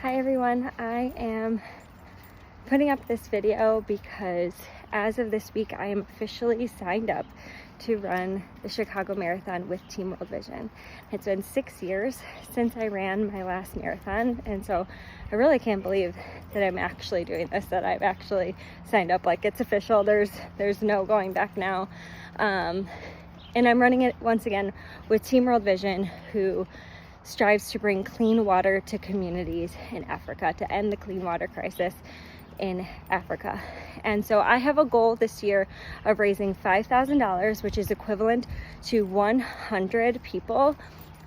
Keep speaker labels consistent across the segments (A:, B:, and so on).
A: Hi everyone, I am putting up this video because as of this week I am officially signed up to run the Chicago Marathon with Team World Vision. It's been 6 years since I ran my last marathon, and so I really can't believe that I'm actually doing this, that I've actually signed up. Like, it's official, there's no going back now. And I'm running it once again with Team World Vision, who strives to bring clean water to communities in Africa, to end the clean water crisis in Africa. And so I have a goal this year of raising $5,000, which is equivalent to 100 people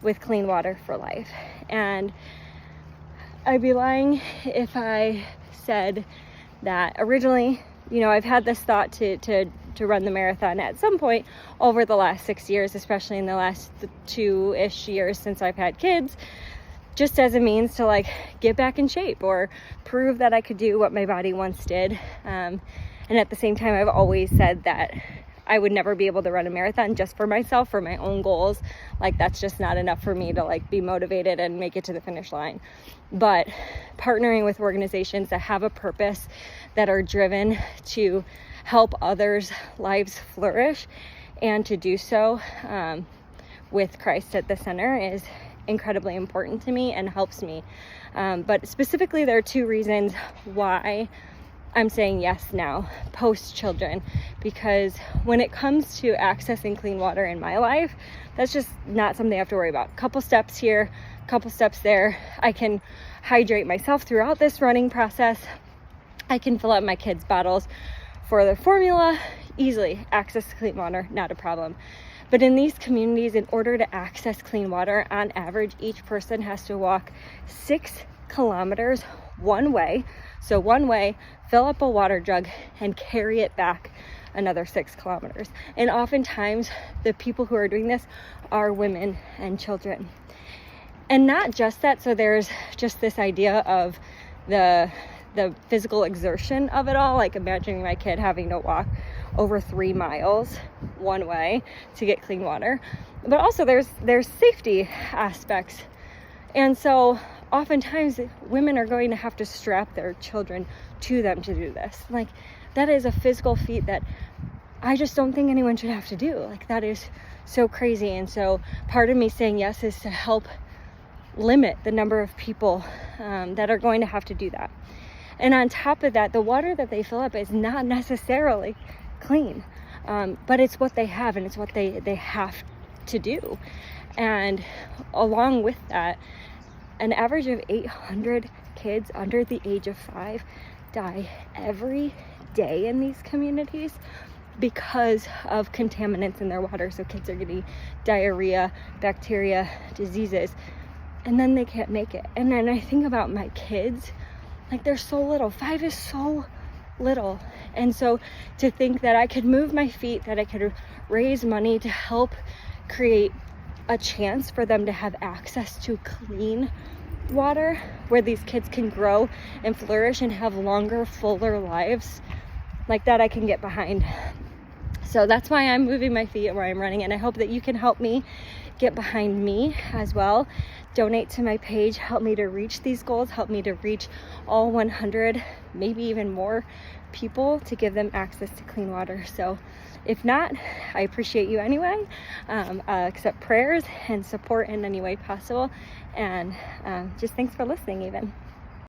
A: with clean water for life. And I'd be lying if I said that originally, I've had this thought to run the marathon at some point over the last 6 years, especially in the last 2-ish years since I've had kids, just as a means to get back in shape or prove that I could do what my body once did. And at the same time, I've always said that I would never be able to run a marathon just for myself, for my own goals. That's just not enough for me to be motivated and make it to the finish line. But partnering with organizations that have a purpose, that are driven to help others' lives flourish, and to do so with Christ at the center is incredibly important to me and helps me. But specifically, there are 2 reasons why I'm saying yes now, post children, because when it comes to accessing clean water in my life, that's just not something I have to worry about. Couple steps here, couple steps there. I can hydrate myself throughout this running process. I can fill up my kids' bottles for their formula, easily access to clean water, not a problem. But in these communities, in order to access clean water, on average, each person has to walk 6 kilometers one way. So one way, fill up a water jug and carry it back another 6 kilometers. And oftentimes the people who are doing this are women and children. And not just that, so there's just this idea of the physical exertion of it all, imagining my kid having to walk over 3 miles one way to get clean water. But also there's safety aspects. And so oftentimes women are going to have to strap their children to them to do this. That is a physical feat that I just don't think anyone should have to do. That is so crazy. And so part of me saying yes is to help limit the number of people that are going to have to do that. And on top of that, the water that they fill up is not necessarily clean, but it's what they have, and it's what they have to do. And along with that, an average of 800 kids under the age of 5 die every day in these communities because of contaminants in their water. So kids are getting diarrhea, bacteria, diseases, and then they can't make it. And then I think about my kids, they're so little. 5 is so little. And so to think that I could move my feet, that I could raise money to help create a chance for them to have access to clean water where these kids can grow and flourish and have longer, fuller lives, that I can get behind. So that's why I'm moving my feet where I'm running, and I hope that you can help me get behind me as well. Donate to my page, help me to reach these goals, help me to reach all 100, maybe even more people, to give them access to clean water. So if not, I appreciate you anyway. Accept prayers and support in any way possible. And just thanks for listening even.